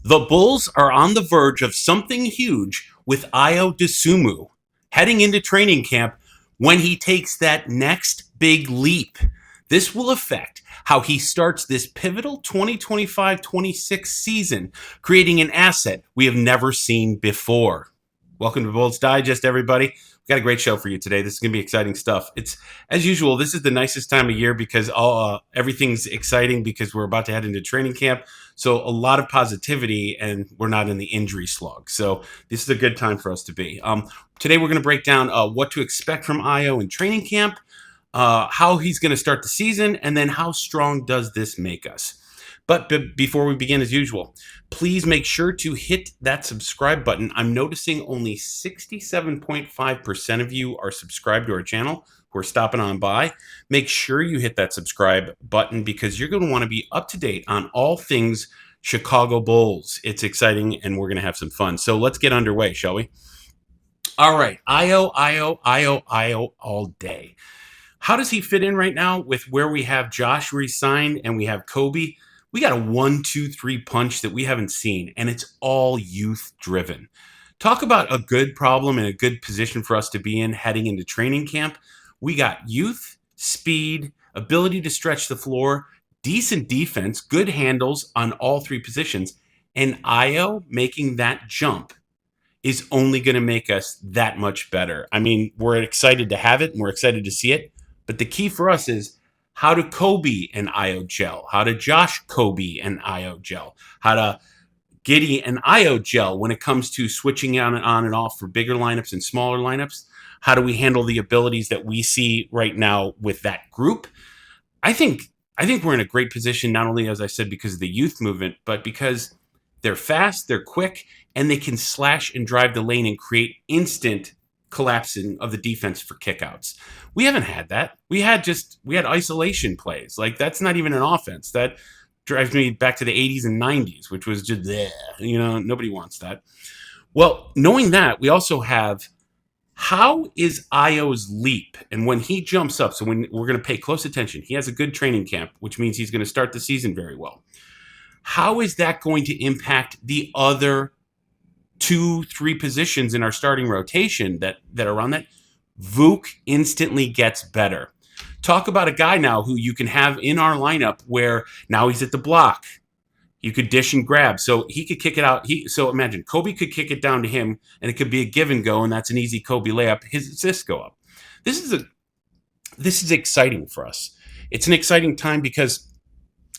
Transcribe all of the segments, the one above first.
The Bulls are on the verge of something huge with Ayo Dosunmu heading into training camp when he takes that next big leap. This will affect how he starts this pivotal 2025-26 season, creating an asset we have never seen before. Welcome to Bulls Digest, everybody. We've got a great show for you today. This is going to be exciting stuff. It's, as usual, this is the nicest time of year because everything's exciting because we're about to head into training camp. So a lot of positivity, and we're not in the injury slog. So this is a good time for us to be. Today we're going to break down what to expect from Ayo in training camp, how he's going to start the season, and then how strong does this make us. But before we begin, as usual, please make sure to hit that subscribe button. I'm noticing only 67.5% of you are subscribed to our channel who are stopping on by. Make sure you hit that subscribe button because you're going to want to be up to date on all things Chicago Bulls. It's exciting, and we're going to have some fun. So let's get underway, shall we? All right, Ayo all day. How does he fit in right now with where we have Josh re-signed and we have Kobe? We got a 1-2-3 punch that we haven't seen, and it's all youth driven. Talk about a good problem and a good position for us to be in heading into training camp. We got youth, speed, ability to stretch the floor, decent defense, good handles on all three positions, and Ayo making that jump is only going to make us that much better. I mean, we're excited to have it and we're excited to see it, but the key for us is how do Kobe and Ayo gel? How do Josh Kobe and Ayo gel? How do Giddey and Ayo gel when it comes to switching on and off for bigger lineups and smaller lineups? How do we handle the abilities that we see right now with that group? I think we're in a great position, not only, as I said, because of the youth movement, but because they're fast, they're quick, and they can slash and drive the lane and create instant collapsing of the defense for kickouts. We haven't had that. We had isolation plays. Like, that's not even an offense. That drives me back to the 80s and 90s, which was just there. Nobody wants that. Well, knowing that, we also have how is Ayo's leap, and when he jumps up, so when we're going to pay close attention, he has a good training camp, which means he's going to start the season very well. How is that going to impact the other 2-3 positions in our starting rotation that are on that? Vuk instantly gets better. Talk about a guy now who you can have in our lineup where now he's at the block. You could dish and grab, so he could kick it out. So imagine Kobe could kick it down to him, and it could be a give and go, and that's an easy Kobe layup. His assists go up. This is exciting for us. It's an exciting time because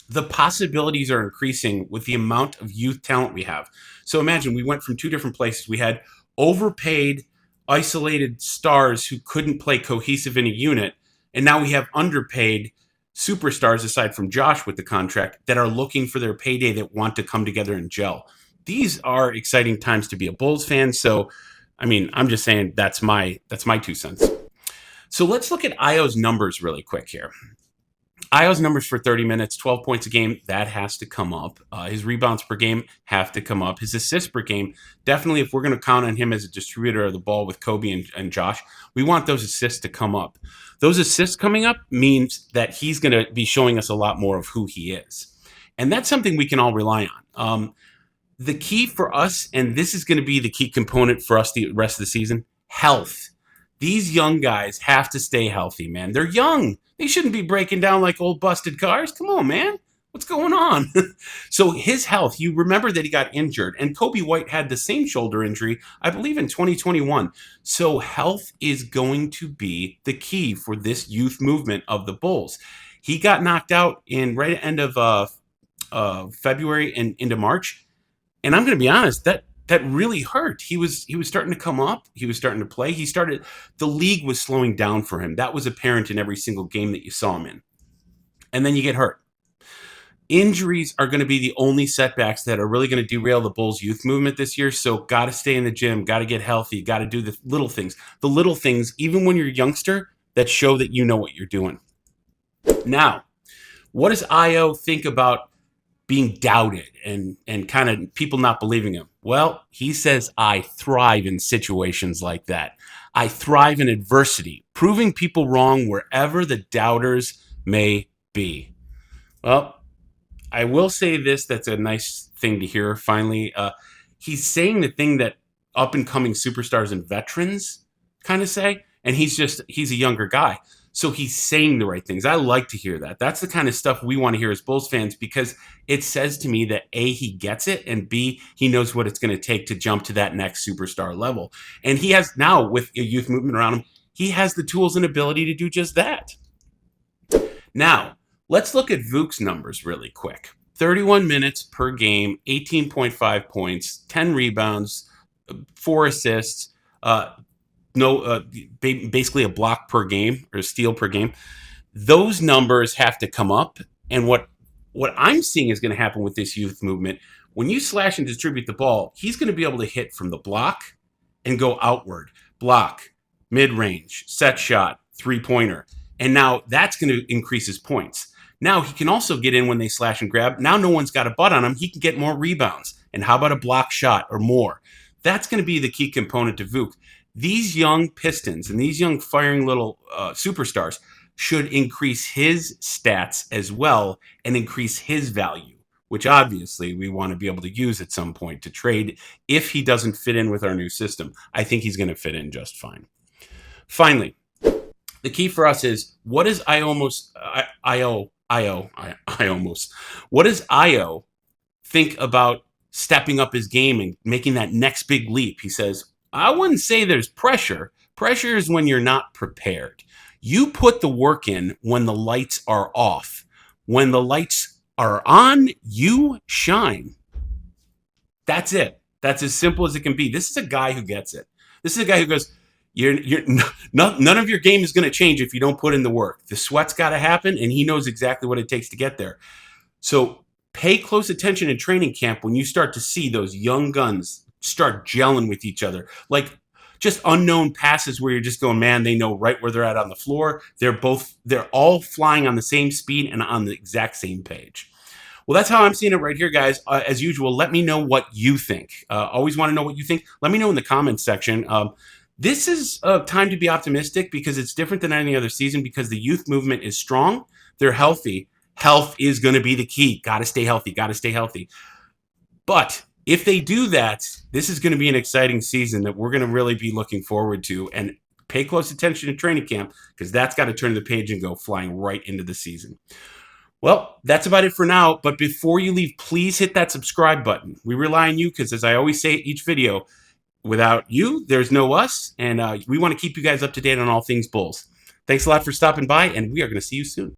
the possibilities are increasing with the amount of youth talent we have. So imagine we went from two different places. We had overpaid, isolated stars who couldn't play cohesive in a unit, and now we have underpaid superstars, aside from Josh with the contract, that are looking for their payday, that want to come together and gel. These are exciting times to be a Bulls fan. So, I mean, I'm just saying that's my 2 cents. So let's look at Ayo's numbers really quick here. Ayo's numbers for 30 minutes, 12 points a game, that has to come up. His rebounds per game have to come up. His assists per game, definitely, if we're going to count on him as a distributor of the ball with Kobe and Josh, we want those assists to come up. Those assists coming up means that he's going to be showing us a lot more of who he is. And that's something we can all rely on. The key for us, and this is going to be the key component for us the rest of the season, health. These young guys have to stay healthy, man. They're young. They shouldn't be breaking down like old busted cars. Come on, man. What's going on? So his health, you remember that he got injured, and Kobe White had the same shoulder injury, I believe, in 2021. So health is going to be the key for this youth movement of the Bulls. He got knocked out in right at the end of February and into March. And I'm going to be honest, that really hurt. He was starting to come up. He was starting to play. The league was slowing down for him. That was apparent in every single game that you saw him in. And then you get hurt. Injuries are going to be the only setbacks that are really going to derail the Bulls youth movement this year. So got to stay in the gym, got to get healthy, got to do the little things. The little things, even when you're a youngster, that show that you know what you're doing. Now, what does Ayo think about being doubted and kind of people not believing him? Well, he says, I thrive in situations like that. I thrive in adversity, proving people wrong wherever the doubters may be. Well, I will say this, that's a nice thing to hear finally. He's saying the thing that up-and-coming superstars and veterans kind of say, and he's a younger guy. So he's saying the right things. I like to hear that. That's the kind of stuff we want to hear as Bulls fans, because it says to me that A, he gets it, and B, he knows what it's going to take to jump to that next superstar level. And he has now, with a youth movement around him, he has the tools and ability to do just that. Now, let's look at Vuce's numbers really quick. 31 minutes per game, 18.5 points, 10 rebounds, 4 assists, basically a block per game or a steal per game. Those numbers have to come up. And what I'm seeing is going to happen with this youth movement, when you slash and distribute the ball, he's going to be able to hit from the block and go outward. Block, mid-range, set shot, three-pointer. And now that's going to increase his points. Now he can also get in when they slash and grab. Now no one's got a butt on him. He can get more rebounds. And how about a block shot or more? That's going to be the key component to Vuce. These young Pistons and these young firing little superstars should increase his stats as well and increase his value, which obviously we want to be able to use at some point to trade if he doesn't fit in with our new system. I think he's going to fit in just fine. Finally, the key for us is, what does Ayo think about stepping up his game and making that next big leap? He says, I wouldn't say there's pressure. Pressure is when you're not prepared. You put the work in when the lights are off. When the lights are on, you shine. That's it. That's as simple as it can be. This is a guy who gets it. This is a guy who goes, none of your game is going to change if you don't put in the work. The sweat's got to happen, and he knows exactly what it takes to get there. So pay close attention in training camp when you start to see those young guns start gelling with each other. Like just unknown passes where you're just going, man, they know right where they're at on the floor. They're all flying on the same speed and on the exact same page. Well, that's how I'm seeing it right here, guys. As usual, let me know what you think. Always want to know what you think. Let me know in the comments section. This is a time to be optimistic because it's different than any other season, because the youth movement is strong. They're healthy. Health is going to be the key. Got to stay healthy. Got to stay healthy. But if they do that, this is going to be an exciting season that we're going to really be looking forward to. And pay close attention to training camp, because that's got to turn the page and go flying right into the season. Well, that's about it for now. But before you leave, please hit that subscribe button. We rely on you because, as I always say at each video, without you, there's no us. And we want to keep you guys up to date on all things Bulls. Thanks a lot for stopping by, and we are going to see you soon.